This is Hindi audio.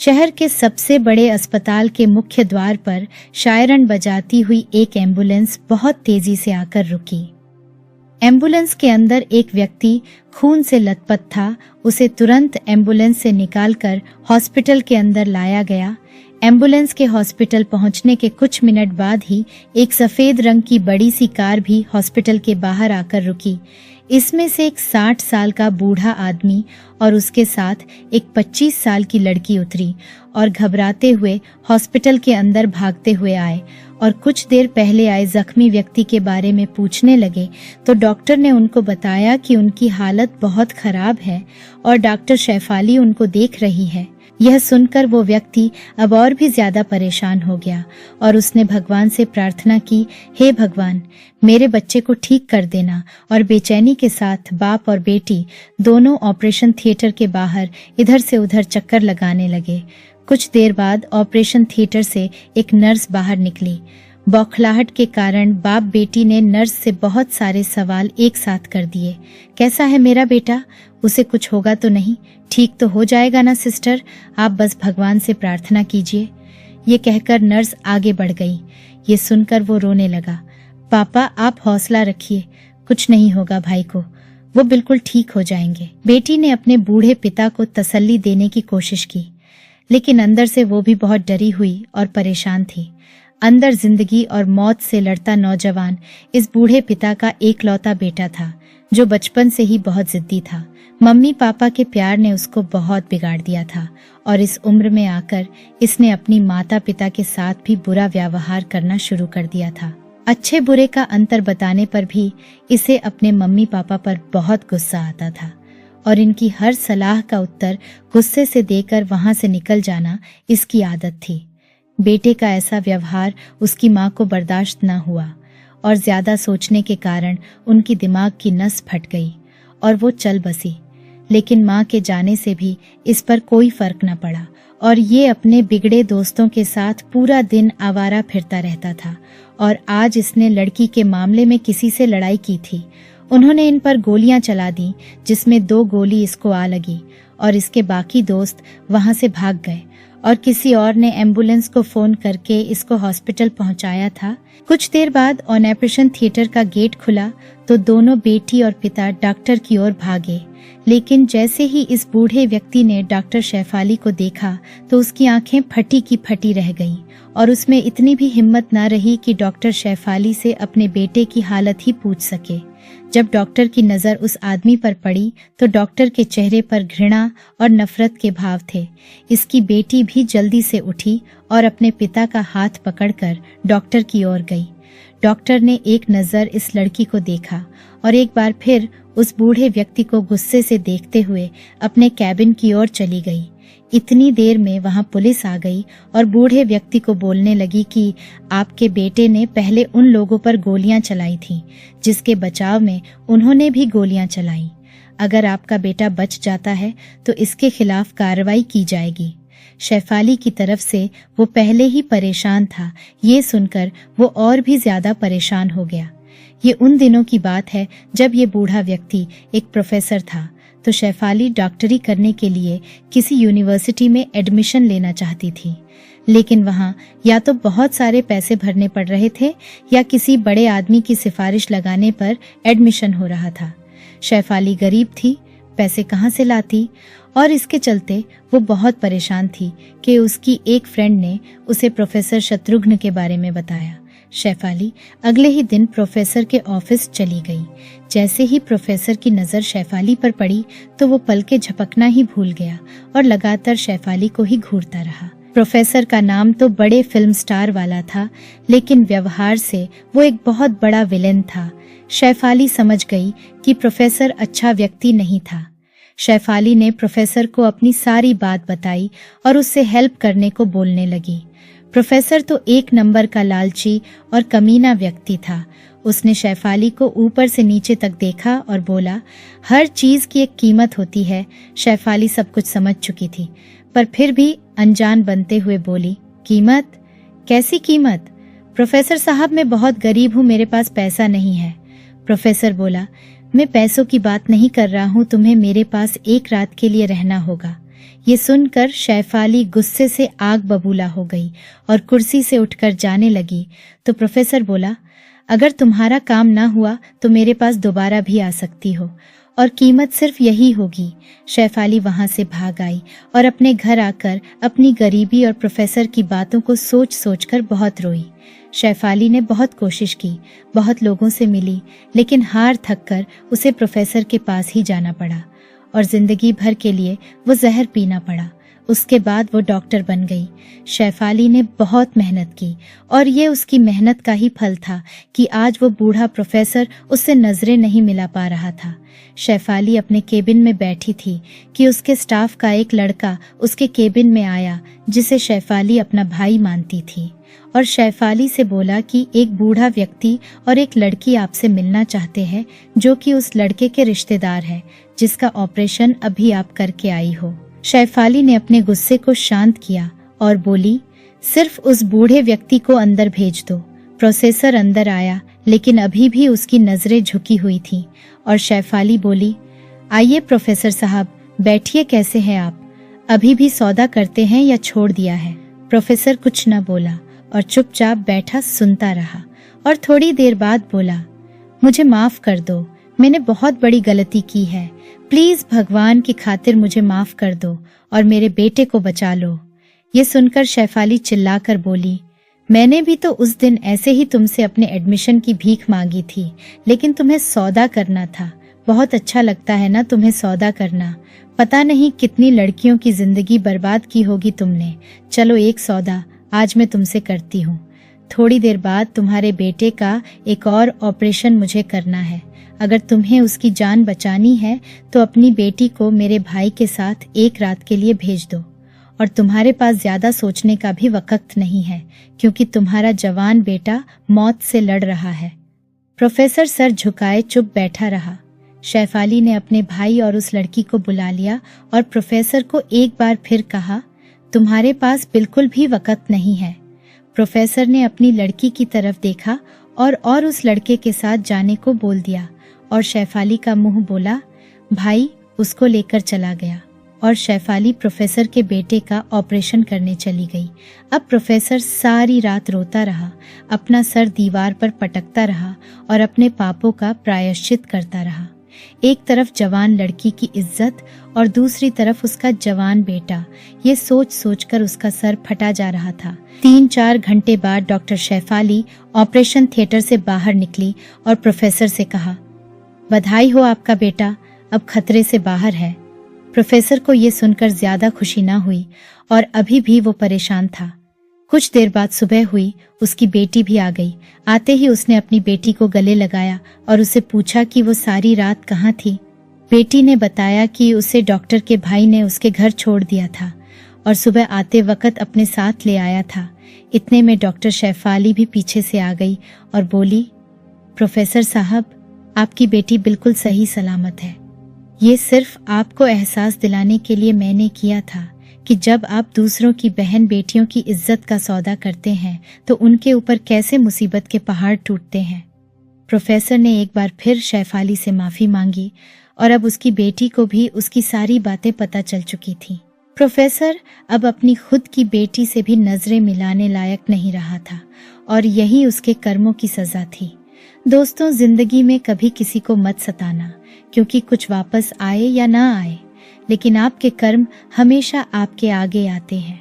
शहर के सबसे बड़े अस्पताल के मुख्य द्वार पर शायरन बजाती हुई एक एम्बुलेंस बहुत तेजी से आकर रुकी। एम्बुलेंस के अंदर एक व्यक्ति खून से लथपथ था। उसे तुरंत एम्बुलेंस से निकालकर हॉस्पिटल के अंदर लाया गया। एम्बुलेंस के हॉस्पिटल पहुंचने के कुछ मिनट बाद ही एक सफेद रंग की बड़ी सी कार भी हॉस्पिटल के बाहर आकर रुकी। इसमें से एक 60 साल का बूढ़ा आदमी और उसके साथ एक 25 साल की लड़की उतरी और घबराते हुए हॉस्पिटल के अंदर भागते हुए आए और कुछ देर पहले आए जख्मी व्यक्ति के बारे में पूछने लगे तो डॉक्टर ने उनको बताया कि उनकी हालत बहुत खराब है और डॉक्टर शैफाली उनको देख रही है। यह सुनकर वो व्यक्ति अब और भी ज्यादा परेशान हो गया और उसने भगवान से प्रार्थना की, हे भगवान, मेरे बच्चे को ठीक कर देना। और बेचैनी के साथ बाप और बेटी दोनों ऑपरेशन थिएटर के बाहर इधर से उधर चक्कर लगाने लगे। कुछ देर बाद ऑपरेशन थिएटर से एक नर्स बाहर निकली। बौखलाहट के कारण बाप बेटी ने नर्स से बहुत सारे सवाल एक साथ कर दिए। कैसा है मेरा बेटा? उसे कुछ होगा तो नहीं? ठीक तो हो जाएगा ना सिस्टर? आप बस भगवान से प्रार्थना कीजिए। ये कहकर नर्स आगे बढ़ गई। ये सुनकर वो रोने लगा। पापा, आप हौसला रखिए, कुछ नहीं होगा भाई को, वो बिल्कुल ठीक हो जाएंगे। बेटी ने अपने बूढ़े पिता को तसल्ली देने की कोशिश की, लेकिन अंदर से वो भी बहुत डरी हुई और परेशान थी। अंदर जिंदगी और मौत से लड़ता नौजवान इस बूढ़े पिता का एकलौता बेटा था, जो बचपन से ही बहुत जिद्दी था। मम्मी पापा के प्यार ने उसको बहुत बिगाड़ दिया था और इस उम्र में आकर इसने अपनी माता पिता के साथ भी बुरा व्यवहार करना शुरू कर दिया था। अच्छे बुरे का अंतर बताने पर भी इसे अपने मम्मी पापा पर बहुत गुस्सा आता था और इनकी हर सलाह का उत्तर गुस्से से देकर वहां से निकल जाना इसकी आदत थी। बेटे का ऐसा व्यवहार उसकी माँ को बर्दाश्त न हुआ और ज्यादा सोचने के कारण उनकी दिमाग की नस फट गई और वो चल बसी। लेकिन माँ के जाने से भी इस पर कोई फर्क न पड़ा और ये अपने बिगड़े दोस्तों के साथ पूरा दिन आवारा फिरता रहता था। और आज इसने लड़की के मामले में किसी से लड़ाई की थी। उन्होंने इन पर गोलियां चला दी, जिसमें 2 गोली इसको आ लगी और इसके बाकी दोस्त वहां से भाग गए और किसी और ने एम्बुलेंस को फोन करके इसको हॉस्पिटल पहुंचाया था। कुछ देर बाद ऑपरेशन थिएटर का गेट खुला तो दोनों बेटी और पिता डॉक्टर की ओर भागे। लेकिन जैसे ही इस बूढ़े व्यक्ति ने डॉक्टर शैफाली को देखा तो उसकी आंखें फटी की फटी रह गईं और उसमें इतनी भी हिम्मत न रही कि डॉक्टर शैफाली से अपने बेटे की हालत ही पूछ सके। जब डॉक्टर की नजर उस आदमी पर पड़ी तो डॉक्टर के चेहरे पर घृणा और नफरत के भाव थे। इसकी बेटी भी जल्दी से उठी और अपने पिता का हाथ पकड़कर डॉक्टर की ओर गई। डॉक्टर ने एक नजर इस लड़की को देखा और एक बार फिर उस बूढ़े व्यक्ति को गुस्से से देखते हुए अपने कैबिन की ओर चली गई। इतनी देर में वहां पुलिस आ गई और बूढ़े व्यक्ति को बोलने लगी कि आपके बेटे ने पहले उन लोगों पर गोलियां चलाई थीं, जिसके बचाव में उन्होंने भी गोलियां चलाई। अगर आपका बेटा बच जाता है तो इसके खिलाफ कार्रवाई की जाएगी। शैफाली की तरफ से वो पहले ही परेशान था। ये सुनकर वो और भी ज्यादा परेशान हो गया। ये उन दिनों की बात है जब ये बूढ़ा व्यक्ति एक प्रोफेसर था। तो शैफाली डॉक्टरी करने के लिए किसी यूनिवर्सिटी में एडमिशन लेना चाहती थी, लेकिन वहां या तो बहुत सारे पैसे भरने पड़ रहे थे या किसी बड़े आदमी की सिफारिश लगाने पर एडमिशन हो रहा था। शैफाली गरीब थी, पैसे कहाँ से लाती? और इसके चलते वो बहुत परेशान थी कि उसकी एक फ्रेंड ने उसे प्रोफेसर शत्रुघ्न के बारे में बताया। शैफाली अगले ही दिन प्रोफेसर के ऑफिस चली गई। जैसे ही प्रोफेसर की नजर शैफाली पर पड़ी तो वो पल के झपकना ही भूल गया और लगातार शैफाली को ही घूरता रहा। प्रोफेसर का नाम तो बड़े फिल्म स्टार वाला था, लेकिन व्यवहार से वो एक बहुत बड़ा विलेन था। शैफाली समझ गई कि प्रोफेसर अच्छा व्यक्ति नहीं था। शैफाली ने प्रोफेसर को अपनी सारी बात बताई और उससे हेल्प करने को बोलने लगी। प्रोफेसर तो एक नंबर का लालची और कमीना व्यक्ति था। उसने शैफाली को ऊपर से नीचे तक देखा और बोला, हर चीज की एक कीमत होती है। शैफाली सब कुछ समझ चुकी थी, पर फिर भी अनजान बनते हुए बोली, कीमत? कैसी कीमत? प्रोफेसर साहब, मैं बहुत गरीब हूँ, मेरे पास पैसा नहीं है। प्रोफेसर बोला, मैं पैसों की बात नहीं कर रहा हूँ, तुम्हें मेरे पास एक रात के लिए रहना होगा। ये सुनकर शैफाली गुस्से से आग बबूला हो गई और कुर्सी से उठकर जाने लगी तो प्रोफेसर बोला, अगर तुम्हारा काम ना हुआ तो मेरे पास दोबारा भी आ सकती हो और कीमत सिर्फ यही होगी। शैफाली वहां से भाग आई और अपने घर आकर अपनी गरीबी और प्रोफेसर की बातों को सोच सोचकर बहुत रोई। शैफाली ने बहुत कोशिश की, बहुत लोगों से मिली, लेकिन हार थककर उसे प्रोफेसर के पास ही जाना पड़ा और जिंदगी भर के लिए वो जहर पीना पड़ा। उसके बाद वो डॉक्टर बन गई। शैफाली ने बहुत मेहनत की और ये उसकी मेहनत का ही फल था कि आज वो बूढ़ा प्रोफेसर उससे नजरें नहीं मिला पा रहा था। शैफाली अपने केबिन में बैठी थी कि उसके स्टाफ का एक लड़का उसके केबिन में आया जिसे शैफाली अपना भाई मानती थी और शैफाली से बोला कि एक बूढ़ा व्यक्ति और एक लड़की आपसे मिलना चाहते हैं जो कि उस लड़के के रिश्तेदार है जिसका ऑपरेशन अभी आप करके आई हो। शैफाली ने अपने गुस्से को शांत किया और बोली, सिर्फ उस बूढ़े व्यक्ति को अंदर भेज दो। प्रोफेसर अंदर आया लेकिन अभी भी उसकी नजरें झुकी हुई थीं और शैफाली बोली, आइए प्रोफेसर साहब, बैठिए, कैसे हैं आप? अभी भी सौदा करते हैं या छोड़ दिया है? प्रोफेसर कुछ न बोला और चुपचाप बैठा सुनता रहा और थोड़ी देर बाद बोला, मुझे माफ कर दो, मैंने बहुत बड़ी गलती की है। प्लीज भगवान की खातिर मुझे माफ कर दो और मेरे बेटे को बचा लो। ये सुनकर शैफाली चिल्लाकर बोली, मैंने भी तो उस दिन ऐसे ही तुमसे अपने एडमिशन की भीख मांगी थी, लेकिन तुम्हें सौदा करना था। बहुत अच्छा लगता है ना तुम्हें सौदा करना। पता नहीं कितनी लड़कियों की जिंदगी बर्बाद की होगी तुमने। चलो एक सौदा आज मैं तुमसे करती हूँ। थोड़ी देर बाद तुम्हारे बेटे का एक और ऑपरेशन मुझे करना है। अगर तुम्हें उसकी जान बचानी है तो अपनी बेटी को मेरे भाई के साथ एक रात के लिए भेज दो और तुम्हारे पास ज्यादा सोचने का भी वक्त नहीं है क्योंकि तुम्हारा जवान बेटा मौत से लड़ रहा है। प्रोफेसर सर झुकाए चुप बैठा रहा। शैफाली ने अपने भाई और उस लड़की को बुला लिया और प्रोफेसर को एक बार फिर कहा, तुम्हारे पास बिल्कुल भी वक्त नहीं है। प्रोफेसर ने अपनी लड़की की तरफ देखा और उस लड़के के साथ जाने को बोल दिया और शैफाली का मुंह बोला, भाई, उसको लेकर चला गया और शैफाली प्रोफेसर के बेटे का ऑपरेशन करने चली गई। अब प्रोफेसर सारी रात रोता रहा, अपना सर दीवार पर पटकता रहा और अपने पापों का प्रायश्चित करता रहा। एक तरफ जवान लड़की की इज्जत और दूसरी तरफ उसका जवान बेटा, ये सोच सोचकर उसका सर फटा जा रहा था। 3-4 घंटे बाद डॉक्टर शैफाली ऑपरेशन थिएटर से बाहर निकली और प्रोफेसर से कहा, बधाई हो, आपका बेटा अब खतरे से बाहर है। प्रोफेसर को ये सुनकर ज्यादा खुशी ना हुई और अभी भी वो परेशान था। कुछ देर बाद सुबह हुई, उसकी बेटी भी आ गई। आते ही उसने अपनी बेटी को गले लगाया और उसे पूछा कि वो सारी रात कहाँ थी। बेटी ने बताया कि उसे डॉक्टर के भाई ने उसके घर छोड़ दिया था और सुबह आते वक्त अपने साथ ले आया था। इतने में डॉक्टर शैफाली भी पीछे से आ गई और बोली, प्रोफेसर साहब, आपकी बेटी बिल्कुल सही सलामत है। ये सिर्फ आपको एहसास दिलाने के लिए मैंने किया था कि जब आप दूसरों की बहन बेटियों की इज्जत का सौदा करते हैं तो उनके ऊपर कैसे मुसीबत के पहाड़ टूटते हैं। प्रोफेसर ने एक बार फिर शैफाली से माफी मांगी और अब उसकी बेटी को भी उसकी सारी बातें पता चल चुकी थी। प्रोफेसर अब अपनी खुद की बेटी से भी नजरें मिलाने लायक नहीं रहा था और यही उसके कर्मों की सजा थी। दोस्तों, जिंदगी में कभी किसी को मत सताना, क्योंकि कुछ वापस आए या ना आए, लेकिन आपके कर्म हमेशा आपके आगे आते हैं।